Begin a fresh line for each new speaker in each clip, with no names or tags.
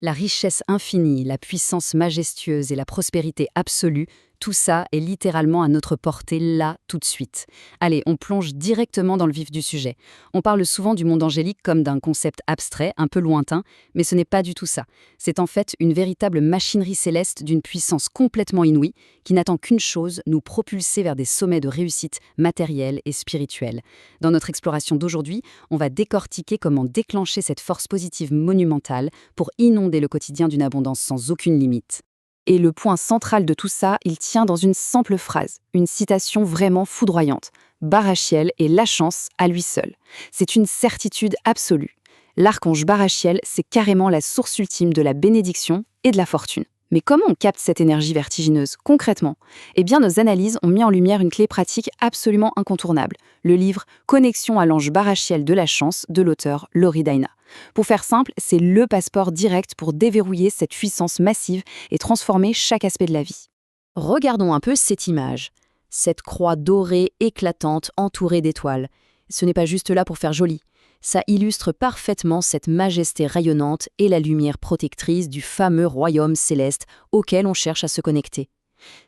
La richesse infinie, la puissance majestueuse et la prospérité absolue, tout ça est littéralement à notre portée là, tout de suite. Allez, on plonge directement dans le vif du sujet. On parle souvent du monde angélique comme d'un concept abstrait, un peu lointain, mais ce n'est pas du tout ça. C'est en fait une véritable machinerie céleste d'une puissance complètement inouïe qui n'attend qu'une chose, nous propulser vers des sommets de réussite matérielle et spirituelle. Dans notre exploration d'aujourd'hui, on va décortiquer comment déclencher cette force positive monumentale pour inonder le quotidien d'une abondance sans aucune limite. Et le point central de tout ça, il tient dans une simple phrase, une citation vraiment foudroyante. Barachiel est la chance à lui seul. C'est une certitude absolue. L'archange Barachiel, c'est carrément la source ultime de la bénédiction et de la fortune. Mais comment on capte cette énergie vertigineuse, concrètement? Eh bien, nos analyses ont mis en lumière une clé pratique absolument incontournable, le livre Connexion à l'ange Barachiel de la chance de l'auteur Lori Daina. Pour faire simple, c'est le passeport direct pour déverrouiller cette puissance massive et transformer chaque aspect de la vie. Regardons un peu cette image. Cette croix dorée éclatante entourée d'étoiles. Ce n'est pas juste là pour faire joli. Ça illustre parfaitement cette majesté rayonnante et la lumière protectrice du fameux royaume céleste auquel on cherche à se connecter.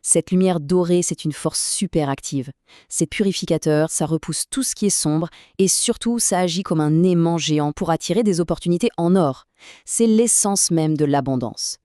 Cette lumière dorée, c'est une force super active. C'est purificateur, ça repousse tout ce qui est sombre et surtout, ça agit comme un aimant géant pour attirer des opportunités en or. C'est l'essence même de l'abondance.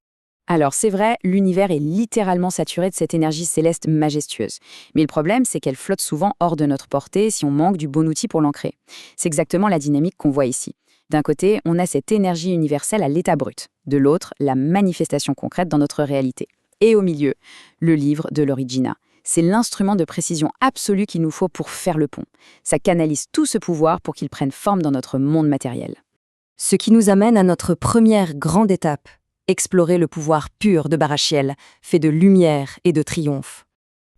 Alors c'est vrai, l'univers est littéralement saturé de cette énergie céleste majestueuse. Mais le problème, c'est qu'elle flotte souvent hors de notre portée si on manque du bon outil pour l'ancrer. C'est exactement la dynamique qu'on voit ici. D'un côté, on a cette énergie universelle à l'état brut. De l'autre, la manifestation concrète dans notre réalité. Et au milieu, le livre de l'Origina. C'est l'instrument de précision absolue qu'il nous faut pour faire le pont. Ça canalise tout ce pouvoir pour qu'il prenne forme dans notre monde matériel. Ce qui nous amène à notre première grande étape. Explorer le pouvoir pur de Barachiel, fait de lumière et de triomphe.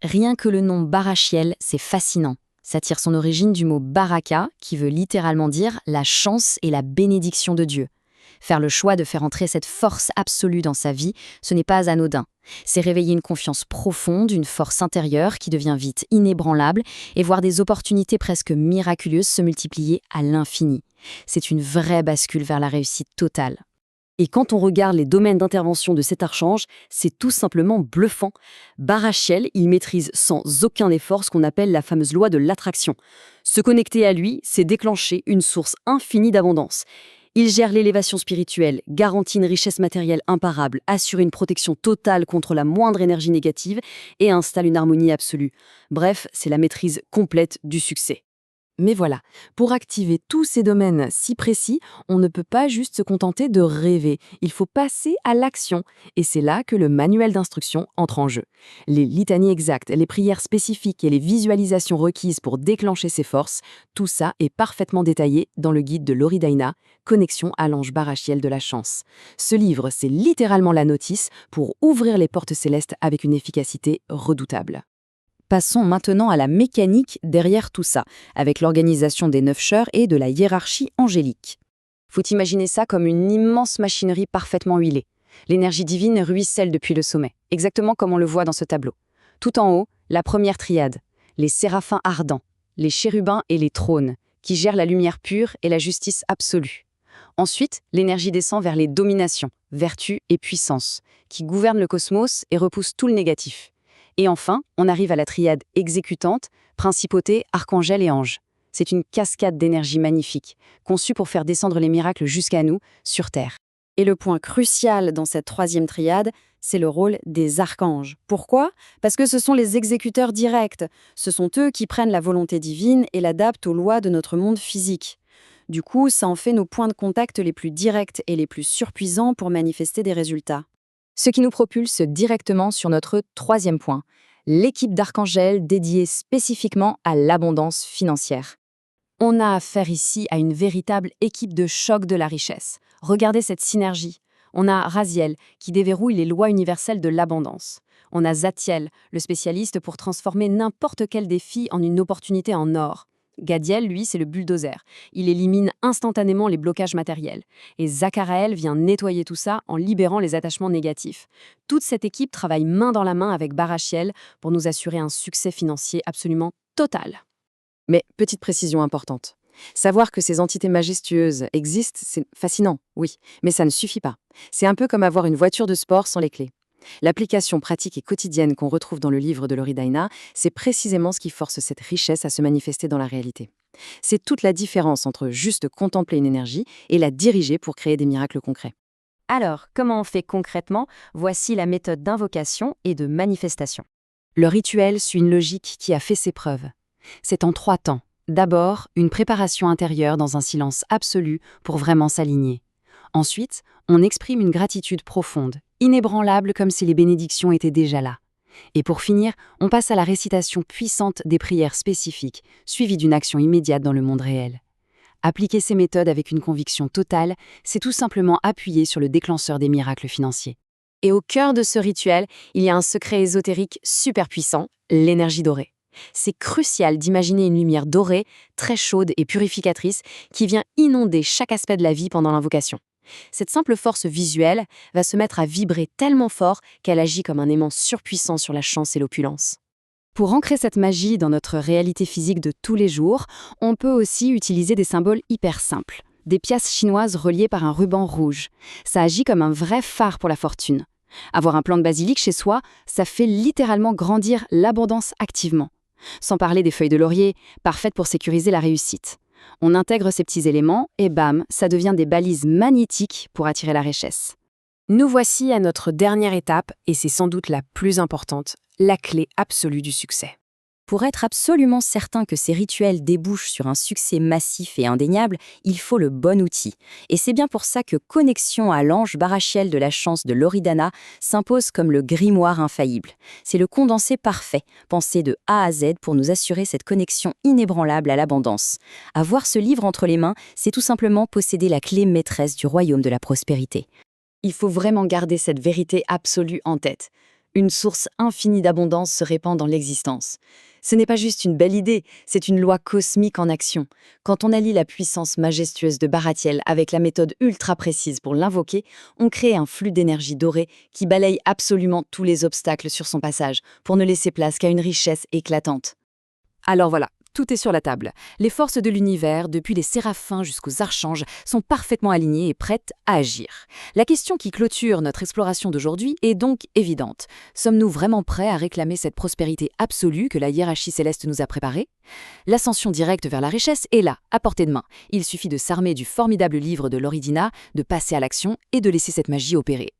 Rien que le nom Barachiel, c'est fascinant. Ça tire son origine du mot baraka, qui veut littéralement dire la chance et la bénédiction de Dieu. Faire le choix de faire entrer cette force absolue dans sa vie, ce n'est pas anodin. C'est réveiller une confiance profonde, une force intérieure qui devient vite inébranlable et voir des opportunités presque miraculeuses se multiplier à l'infini. C'est une vraie bascule vers la réussite totale. Et quand on regarde les domaines d'intervention de cet archange, c'est tout simplement bluffant. Barachiel, il maîtrise sans aucun effort ce qu'on appelle la fameuse loi de l'attraction. Se connecter à lui, c'est déclencher une source infinie d'abondance. Il gère l'élévation spirituelle, garantit une richesse matérielle imparable, assure une protection totale contre la moindre énergie négative et installe une harmonie absolue. Bref, c'est la maîtrise complète du succès. Mais voilà, pour activer tous ces domaines si précis, on ne peut pas juste se contenter de rêver, il faut passer à l'action. Et c'est là que le manuel d'instruction entre en jeu. Les litanies exactes, les prières spécifiques et les visualisations requises pour déclencher ces forces, tout ça est parfaitement détaillé dans le guide de Lori Daina, Connexion à l'ange Barachiel de la chance. Ce livre, c'est littéralement la notice pour ouvrir les portes célestes avec une efficacité redoutable. Passons maintenant à la mécanique derrière tout ça, avec l'organisation des 9 chœurs et de la hiérarchie angélique. Faut imaginer ça comme une immense machinerie parfaitement huilée. L'énergie divine ruisselle depuis le sommet, exactement comme on le voit dans ce tableau. Tout en haut, la première triade, les séraphins ardents, les chérubins et les trônes, qui gèrent la lumière pure et la justice absolue. Ensuite, l'énergie descend vers les dominations, vertus et puissance, qui gouvernent le cosmos et repoussent tout le négatif. Et enfin, on arrive à la triade exécutante, principauté, archangel et ange. C'est une cascade d'énergie magnifique, conçue pour faire descendre les miracles jusqu'à nous, sur Terre. Et le point crucial dans cette troisième triade, c'est le rôle des archanges. Pourquoi? Parce que ce sont les exécuteurs directs. Ce sont eux qui prennent la volonté divine et l'adaptent aux lois de notre monde physique. Du coup, ça en fait nos points de contact les plus directs et les plus surpuissants pour manifester des résultats. Ce qui nous propulse directement sur notre troisième point, l'équipe d'archangels dédiée spécifiquement à l'abondance financière. On a affaire ici à une véritable équipe de choc de la richesse. Regardez cette synergie. On a Raziel, qui déverrouille les lois universelles de l'abondance. On a Zatiel, le spécialiste pour transformer n'importe quel défi en une opportunité en or. Gadiel, lui, c'est le bulldozer. Il élimine instantanément les blocages matériels. Et Zacharaël vient nettoyer tout ça en libérant les attachements négatifs. Toute cette équipe travaille main dans la main avec Barachiel pour nous assurer un succès financier absolument total. Mais petite précision importante.
Savoir que ces entités majestueuses existent, c'est fascinant, oui, mais ça ne suffit pas. C'est un peu comme avoir une voiture de sport sans les clés. L'application pratique et quotidienne qu'on retrouve dans le livre de Lori Daina, c'est précisément ce qui force cette richesse à se manifester dans la réalité. C'est toute la différence entre juste contempler une énergie et la diriger pour créer des miracles concrets.
Alors, comment on fait concrètement? Voici la méthode d'invocation et de manifestation.
Le rituel suit une logique qui a fait ses preuves. C'est en 3 temps. D'abord, une préparation intérieure dans un silence absolu pour vraiment s'aligner. Ensuite, on exprime une gratitude profonde, inébranlable comme si les bénédictions étaient déjà là. Et pour finir, on passe à la récitation puissante des prières spécifiques, suivie d'une action immédiate dans le monde réel. Appliquer ces méthodes avec une conviction totale, c'est tout simplement appuyer sur le déclencheur des miracles financiers.
Et au cœur de ce rituel, il y a un secret ésotérique super puissant, l'énergie dorée. C'est crucial d'imaginer une lumière dorée, très chaude et purificatrice, qui vient inonder chaque aspect de la vie pendant l'invocation. Cette simple force visuelle va se mettre à vibrer tellement fort qu'elle agit comme un aimant surpuissant sur la chance et l'opulence.
Pour ancrer cette magie dans notre réalité physique de tous les jours, on peut aussi utiliser des symboles hyper simples. Des pièces chinoises reliées par un ruban rouge. Ça agit comme un vrai phare pour la fortune. Avoir un plant de basilic chez soi, ça fait littéralement grandir l'abondance activement. Sans parler des feuilles de laurier, parfaites pour sécuriser la réussite. On intègre ces petits éléments et bam, ça devient des balises magnétiques pour attirer la richesse.
Nous voici à notre dernière étape, et c'est sans doute la plus importante, la clé absolue du succès.
Pour être absolument certain que ces rituels débouchent sur un succès massif et indéniable, il faut le bon outil. Et c'est bien pour ça que Connexion à l'ange Barachiel de la chance de Lori Daina s'impose comme le grimoire infaillible. C'est le condensé parfait, pensé de A à Z pour nous assurer cette connexion inébranlable à l'abondance. Avoir ce livre entre les mains, c'est tout simplement posséder la clé maîtresse du royaume de la prospérité.
Il faut vraiment garder cette vérité absolue en tête. Une source infinie d'abondance se répand dans l'existence. Ce n'est pas juste une belle idée, c'est une loi cosmique en action. Quand on allie la puissance majestueuse de Baratiel avec la méthode ultra précise pour l'invoquer, on crée un flux d'énergie dorée qui balaye absolument tous les obstacles sur son passage, pour ne laisser place qu'à une richesse éclatante. Alors voilà, tout est sur la table. Les forces de l'univers, depuis les séraphins jusqu'aux archanges, sont parfaitement alignées et prêtes à agir. La question qui clôture notre exploration d'aujourd'hui est donc évidente. Sommes-nous vraiment prêts à réclamer cette prospérité absolue que la hiérarchie céleste nous a préparée? L'ascension directe vers la richesse est là, à portée de main. Il suffit de s'armer du formidable livre de Lori Daina, de passer à l'action et de laisser cette magie opérer.